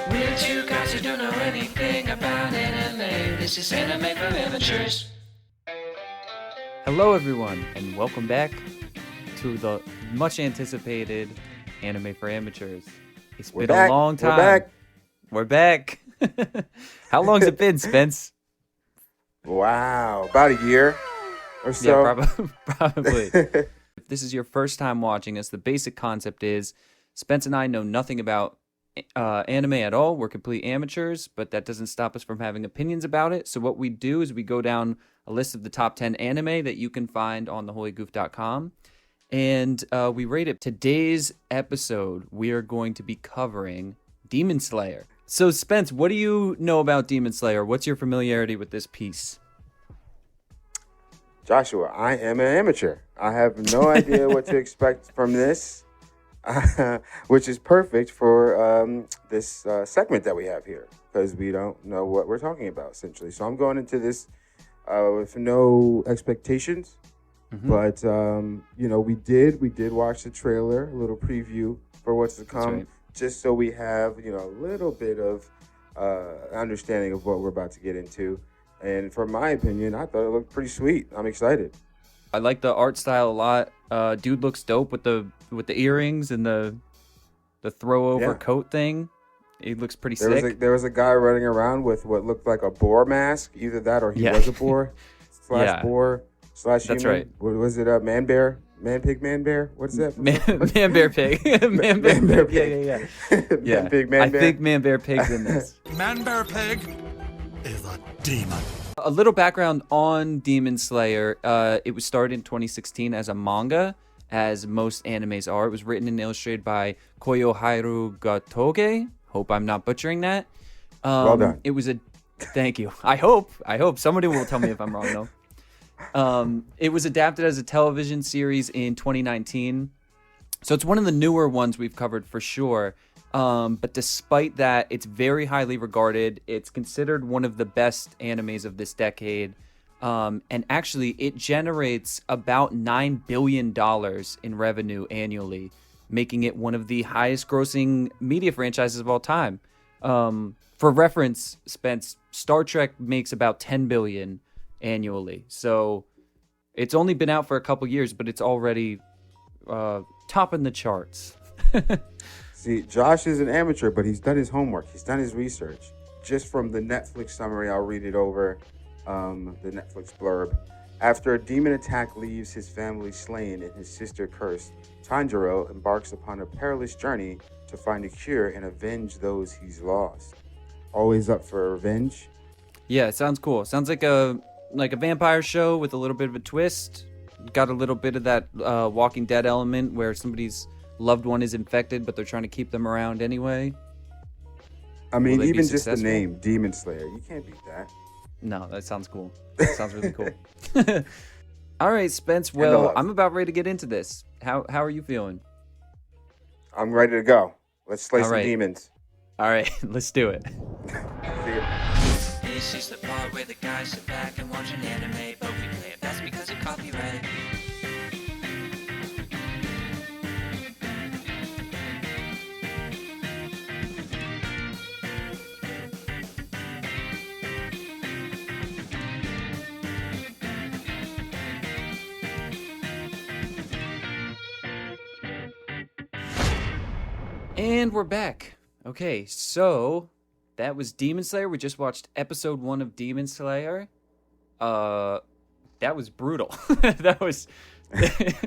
We're two guys who don't know anything about anime. This is Anime for Amateurs. Hello, everyone, and welcome back to the much anticipated Anime for Amateurs. It's been a long time. We're back. How long's it been, Spence? Wow, about a year or so. Yeah, probably. If this is your first time watching us, the basic concept is Spence and I know nothing about anime at all. We're complete amateurs, but that doesn't stop us from having opinions about it. So what we do is we go down a list of the top 10 anime that you can find on theholygoof.com, and we rate it. Today's episode, we are going to be covering Demon Slayer. So Spence, what do you know about Demon Slayer? What's your familiarity with this piece? Joshua, I am an amateur. I have no idea what to expect from this, which is perfect for this segment that we have here, because we don't know what we're talking about, essentially. So I'm going into this with no expectations, but we did watch the trailer, a little preview for what's to come, right. Just so we have a little bit of understanding of what we're about to get into. And from my opinion, I thought it looked pretty sweet. I'm excited. I like the art style a lot. Dude looks dope with the earrings and the throw over coat thing. He looks pretty sick. There was a guy running around with what looked like a boar mask. Either that or he was a boar / boar / human. That's right. What was it? Man bear? Man pig? Man bear? What's that? Man bear pig. Man bear pig. Yeah. Man pig, man bear. I think man bear pig's in this. Man bear pig is a demon. A little background on Demon Slayer. It was started in 2016 as a manga, as most animes are. It was written and illustrated by Koyoharu Gatoge. Hope I'm not butchering that. Well done. Thank you. I hope somebody will tell me if I'm wrong though. It was adapted as a television series in 2019. So it's one of the newer ones we've covered for sure. But despite that, it's very highly regarded. It's considered one of the best animes of this decade. And actually, it generates about $9 billion in revenue annually, making it one of the highest grossing media franchises of all time. For reference, Spence, Star Trek makes about $10 billion annually. So it's only been out for a couple years, but it's already topping the charts. See, Josh is an amateur, but he's done his homework. He's done his research. Just from the Netflix summary, I'll read it over, the Netflix blurb. After a demon attack leaves his family slain and his sister cursed, Tanjiro embarks upon a perilous journey to find a cure and avenge those he's lost. Always up for revenge? Yeah, it sounds cool. Sounds like a vampire show with a little bit of a twist. Got a little bit of that Walking Dead element where somebody's loved one is infected, but they're trying to keep them around anyway. I mean, even just the name, Demon Slayer, you can't beat that. No, that sounds cool. That sounds really cool. All right, Spence. Well, I'm about ready to get into this. How are you feeling? I'm ready to go. Let's slay some right. demons. All right, let's do it. See ya. This is the part where the guys sit back and watch an anime, but we play it fast because of copyright. And we're back. Okay, so that was Demon Slayer. We just watched episode 1 of Demon Slayer. That was brutal. That was... It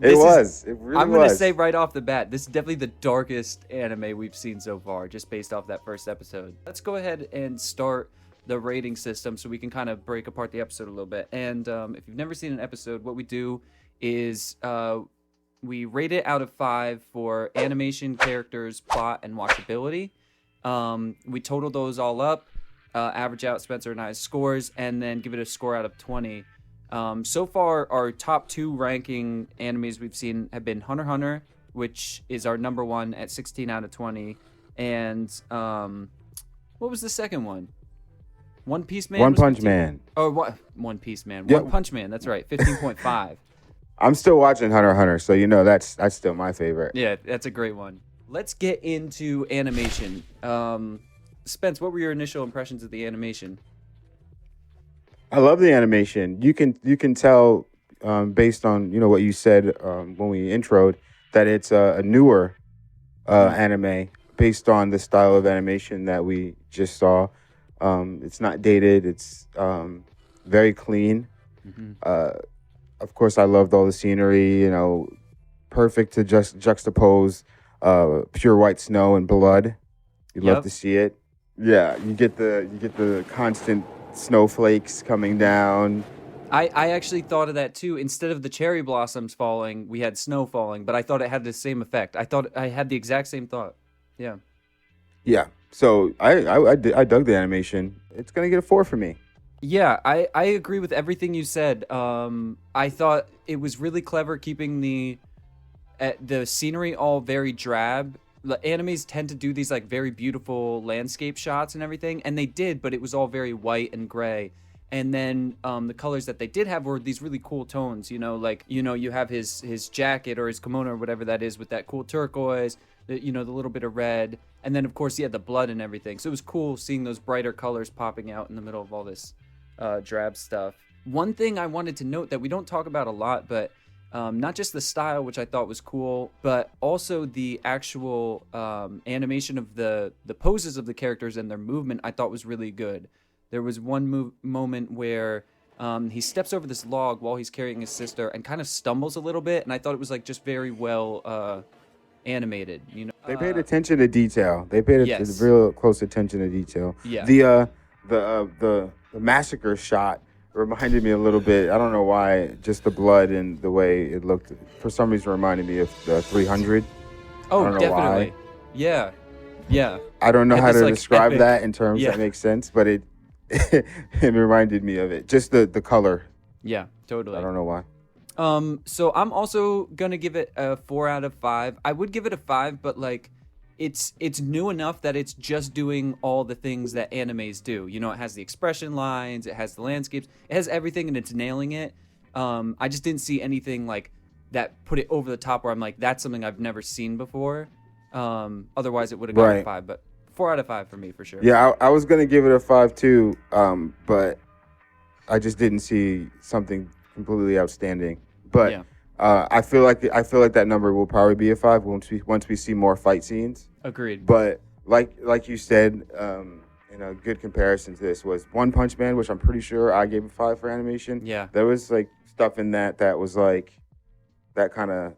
was. It really was. I'm going to say right off the bat, this is definitely the darkest anime we've seen so far, just based off that first episode. Let's go ahead and start the rating system so we can kind of break apart the episode a little bit. And if you've never seen an episode, what we do is... we rate it out of 5 for animation, characters, plot, and watchability. We total those all up, average out Spencer and I's scores, and then give it a score out of 20. So far, our top 2 ranking animes we've seen have been Hunter x Hunter, which is our number 1 at 16 out of 20. And what was the second one? One Piece Man? One Punch Man. Oh, what? One Piece Man. Yeah. One Punch Man, that's right, 15.5. I'm still watching Hunter x Hunter, so that's still my favorite. Yeah, that's a great one. let's get into animation. Spence, what were your initial impressions of the animation? I love the animation. You can tell based on what you said when we introed that it's a newer anime based on the style of animation that we just saw. It's not dated. It's very clean. Of course, I loved all the scenery. Perfect to just juxtapose pure white snow and blood. You love to see it. Yeah, you get the constant snowflakes coming down. I actually thought of that too. Instead of the cherry blossoms falling, we had snow falling, but I thought it had the same effect. I thought I had the exact same thought. Yeah. Yeah. So I dug the animation. It's gonna get a 4 for me. Yeah, I agree with everything you said. I thought it was really clever keeping the scenery all very drab. The animes tend to do these like very beautiful landscape shots and everything, and they did, but it was all very white and gray. And then the colors that they did have were these really cool tones, you have his jacket or his kimono or whatever that is with that cool turquoise, the little bit of red, and then of course he had the blood and everything. So it was cool seeing those brighter colors popping out in the middle of all this drab stuff. One thing I wanted to note that we don't talk about a lot, but not just the style, which I thought was cool, but also the actual animation of the poses of the characters and their movement I thought was really good. There was one moment where he steps over this log while he's carrying his sister and kind of stumbles a little bit, and I thought it was like just very well animated. They paid attention to detail. They paid Yes. real close attention to detail. Yeah. The massacre shot reminded me a little bit. I don't know why. Just the blood and the way it looked. For some reason, reminded me of the 300. Oh, I don't know definitely. why. Yeah. Yeah. I don't know And how this, to like, describe epic- that in terms Yeah. that makes sense, but it it reminded me of it. Just the color. Yeah, totally. I don't know why. So I'm also gonna give it a 4 out of 5. I would give it a 5, but like, it's new enough that it's just doing all the things that animes do. It has the expression lines, it has the landscapes, it has everything, and it's nailing it. I just didn't see anything like that put it over the top where I'm like, that's something I've never seen before. Otherwise, it would have gotten a 5, but 4 out of 5 for me for sure. Yeah, I was gonna give it a 5 too, but I just didn't see something completely outstanding. But Yeah. I feel like that number will probably be a 5 once we see more fight scenes. Agreed. But like you said, a good comparison to this was One Punch Man, which I'm pretty sure I gave a 5 for animation. Yeah. There was like stuff in that was like that kind of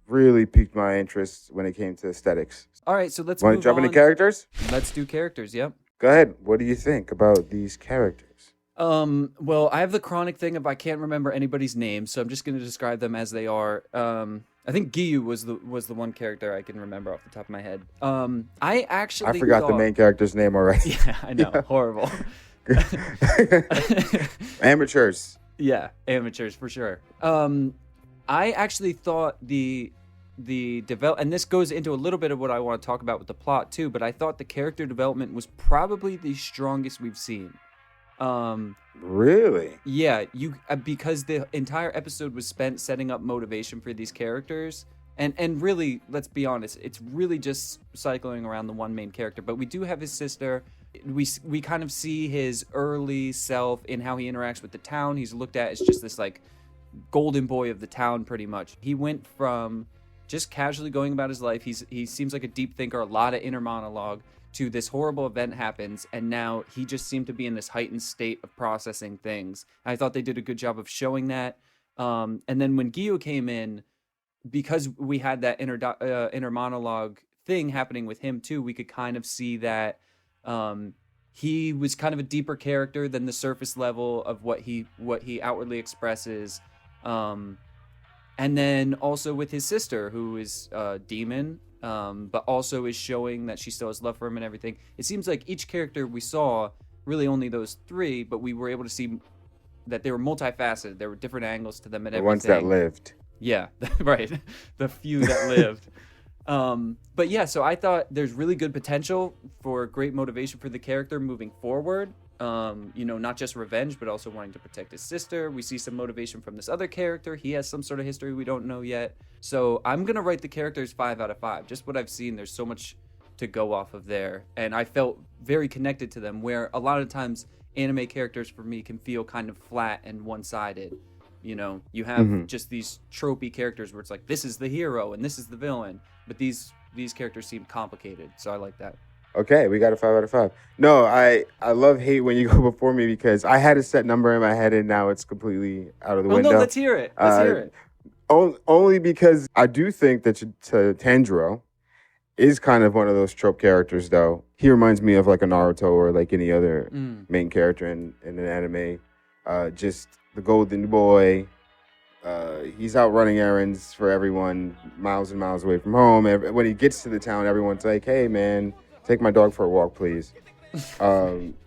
really piqued my interest when it came to aesthetics. All right, so let's Want to move jump on. into characters? Let's do characters. Yep. Go ahead. What do you think about these characters? Well, I have the chronic thing of I can't remember anybody's name, so I'm just going to describe them as they are. I think Giyu was the one character I can remember off the top of my head. I forgot the main character's name already. Yeah, I know. Horrible. Amateurs. Yeah, amateurs for sure. I actually thought the develop, and this goes into a little bit of what I want to talk about with the plot too, but I thought the character development was probably the strongest we've seen. Really? Yeah, because the entire episode was spent setting up motivation for these characters, and really, let's be honest, it's really just cycling around the one main character. But we do have his sister. We kind of see his early self in how he interacts with the town. He's looked at as just this like golden boy of the town, pretty much. He went from just casually going about his life. He seems like a deep thinker, a lot of inner monologue, to this horrible event happens, and now he just seemed to be in this heightened state of processing things. I thought they did a good job of showing that. And then when Giyu came in, because we had that inner monologue thing happening with him too, we could kind of see that he was kind of a deeper character than the surface level of what he outwardly expresses. And then also with his sister, who is a demon, but also is showing that she still has love for him and everything. It seems like each character we saw, really only those 3, but we were able to see that they were multifaceted. There were different angles to them and The everything. ones that lived. Yeah, right. The few that lived. But yeah, so I thought there's really good potential for great motivation for the character moving forward. Not just revenge, but also wanting to protect his sister. We see some motivation from this other character. He has some sort of history we don't know yet. So I'm going to rate the characters 5 out of 5. Just what I've seen, there's so much to go off of there. And I felt very connected to them, where a lot of times anime characters for me can feel kind of flat and one-sided. You have just these tropey characters where it's like, this is the hero and this is the villain. But these characters seem complicated. So I like that. Okay, we got a 5 out of 5. No, I love hate when you go before me because I had a set number in my head and now it's completely out of the window. No, let's hear it. Let's hear it. Only because I do think that Tanjiro is kind of one of those trope characters, though. He reminds me of like a Naruto or like any other main character in an anime. Just the golden boy. He's out running errands for everyone miles and miles away from home. When he gets to the town, everyone's like, hey, man, take my dog for a walk, please.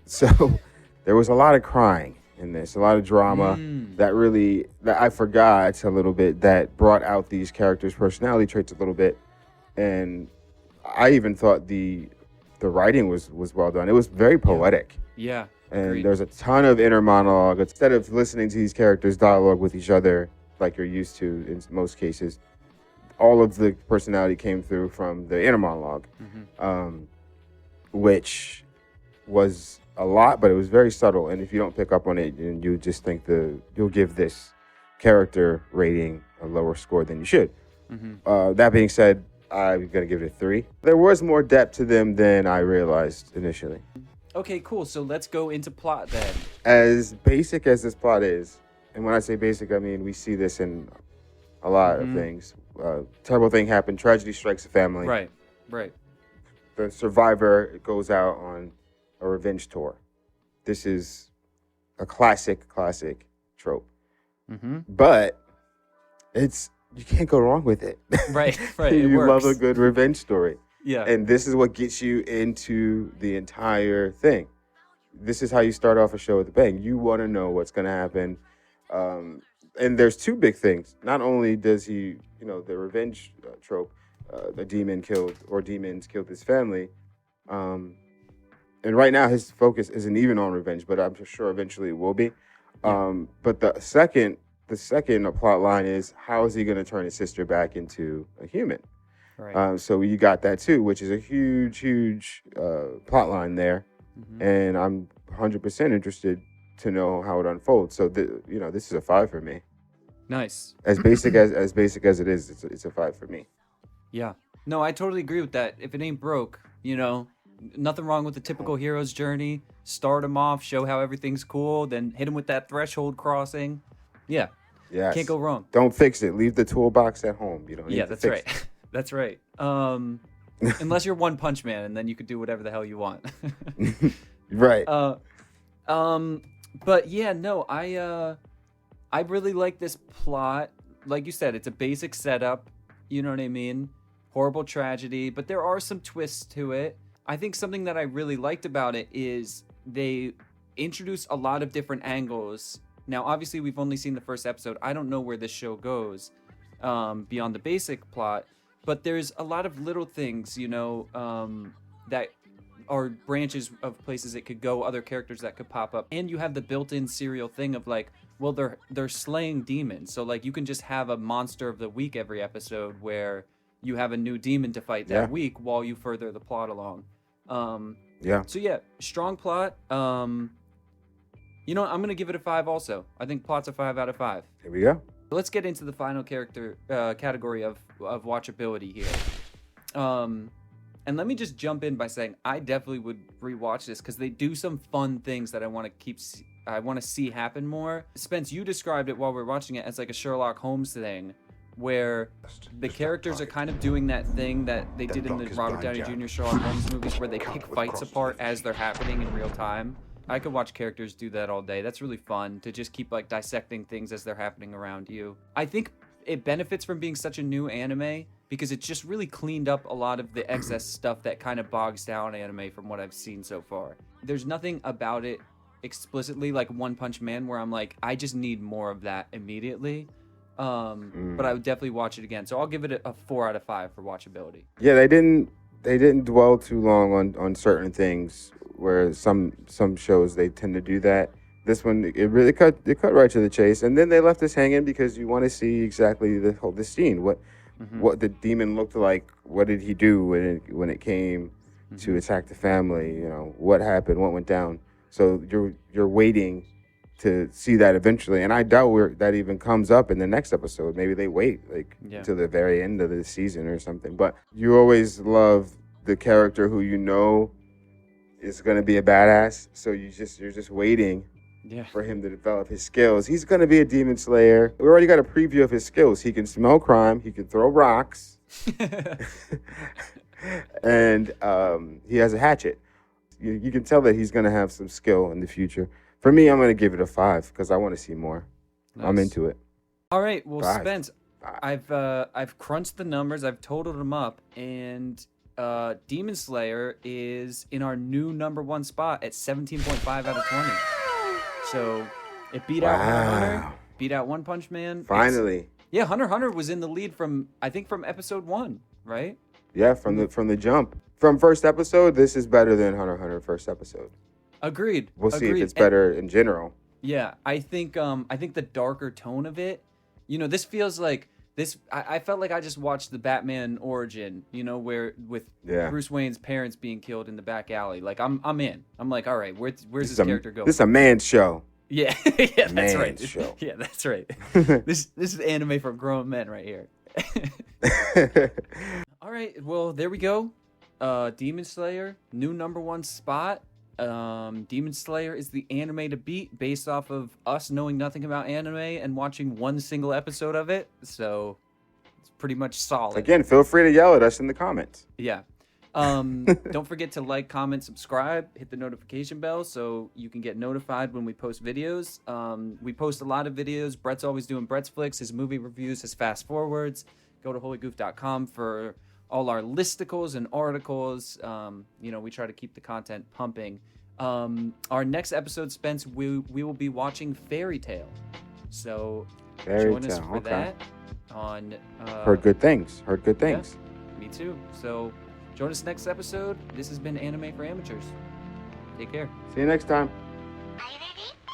So there was a lot of crying in this, a lot of drama that I forgot a little bit, that brought out these characters' personality traits a little bit. And I even thought the writing was well done. It was very poetic. Yeah. And agreed. there's a ton of inner monologue. Instead of listening to these characters dialogue with each other like you're used to in most cases, all of the personality came through from the inner monologue, which was a lot, but it was very subtle. And if you don't pick up on it, then you just think you'll give this character rating a lower score than you should. That being said, I'm going to give it a 3. There was more depth to them than I realized initially. Okay, cool. So let's go into plot then. As basic as this plot is, and when I say basic, I mean we see this in a lot of things. Terrible thing happened. Tragedy strikes a family. Right. The survivor goes out on a revenge tour. This is a classic trope. But you can't go wrong with it. Right. You love a good revenge story. Yeah. And this is what gets you into the entire thing. This is how you start off a show with a bang. You want to know what's going to happen. And there's 2 big things. Not only does he, the revenge trope, the demons killed his family. And right now his focus isn't even on revenge, but I'm sure eventually it will be. But the second plot line is, how is he going to turn his sister back into a human? Right. So you got that too, which is a huge plot line there. And I'm 100% interested to know how it unfolds. So this is a 5 for me. Nice. As basic as it is, it's a 5 for me. Yeah. No, I totally agree with that. If it ain't broke, nothing wrong with the typical hero's journey. Start him off, show how everything's cool, then hit him with that threshold crossing. Yeah. Yes. Can't go wrong. Don't fix it. Leave the toolbox at home. You don't need to that's fix right. it. That's right. Unless you're One Punch Man, and then you could do whatever the hell you want. Right. But yeah, no, I really like this plot. Like you said, it's a basic setup. You know what I mean? Horrible tragedy, but there are some twists to it. I think something that I really liked about it is they introduce a lot of different angles. Now, obviously, we've only seen the first episode. I don't know where this show goes beyond the basic plot, but there's a lot of little things, that are branches of places it could go, other characters that could pop up. And you have the built-in serial thing of like, well, they're slaying demons. So like you can just have a monster of the week every episode where you have a new demon to fight that week while you further the plot along. So yeah, strong plot. I'm going to give it a 5 also. I think plot's a 5 out of 5. Here we go. Let's get into the final category of watchability here. And let me just jump in by saying I definitely would rewatch this because they do some fun things that I want to see happen more. Spence, you described it while we were watching it as like a Sherlock Holmes thing, where the characters are kind of doing that thing that they did in the Robert Downey Jr. Sherlock Holmes movies, where they pick fights apart as they're happening in real time. I could watch characters do that all day. That's really fun to just keep like dissecting things as they're happening around you. I think it benefits from being such a new anime because it's just really cleaned up a lot of the excess stuff that kind of bogs down anime from what I've seen so far. There's nothing about it explicitly like One Punch Man where I'm like, I just need more of that immediately. But I would definitely watch it again. So I'll give it a 4 out of 5 for watchability. Yeah, they didn't dwell too long on certain things where some shows they tend to do that. This one, it really cut right to the chase, and then they left us hanging because you want to see exactly the scene, what the demon looked like, what did he do when it came to attack the family, you know, what happened, what went down. So you're waiting to see that eventually, and I doubt that even comes up in the next episode. Maybe they wait to the very end of the season or something. But you always love the character who you know is going to be a badass, so you're just waiting for him to develop his skills. He's going to be a demon slayer. We already got a preview of his skills. He can smell crime. He can throw rocks. And he has a hatchet. You can tell that he's going to have some skill in the future. For me, I'm going to give it a 5 because I want to see more. Nice. I'm into it. All right. Well, 5. Spence, I've crunched the numbers. I've totaled them up. And Demon Slayer is in our new number 1 spot at 17.5 out of 20. So it beat out Hunter x Hunter, beat out One Punch Man. Finally. Hunter x Hunter was in the lead from episode 1, right? Yeah, from the jump. From first episode, this is better than Hunter x Hunter first episode. Agreed. We'll see if it's better in general. Yeah, I think the darker tone of it, you know, this feels like this. I felt like I just watched the Batman origin, you know, where with Bruce Wayne's parents being killed in the back alley. Like I'm in. I'm like, all right, where's this character going? This is a man's show. Yeah, yeah, that's right. Show. Yeah, that's right. This is anime for grown men right here. All right, well there we go. Demon Slayer, new number 1 spot. Demon Slayer is the anime to beat based off of us knowing nothing about anime and watching one single episode of it. So it's pretty much solid. Again, feel free to yell at us in the comments. Yeah. Don't forget to like, comment, subscribe, hit the notification bell so you can get notified when we post videos. We post a lot of videos. Brett's always doing Brett's Flicks, his movie reviews, his fast forwards. Go to holygoof.com for all our listicles and articles. You know, we try to keep the content pumping. Our next episode, Spence, we will be watching Fairy Tail. So join us for that. On Heard good things. Yeah, me too. So join us next episode. This has been Anime for Amateurs. Take care. See you next time. Are you ready?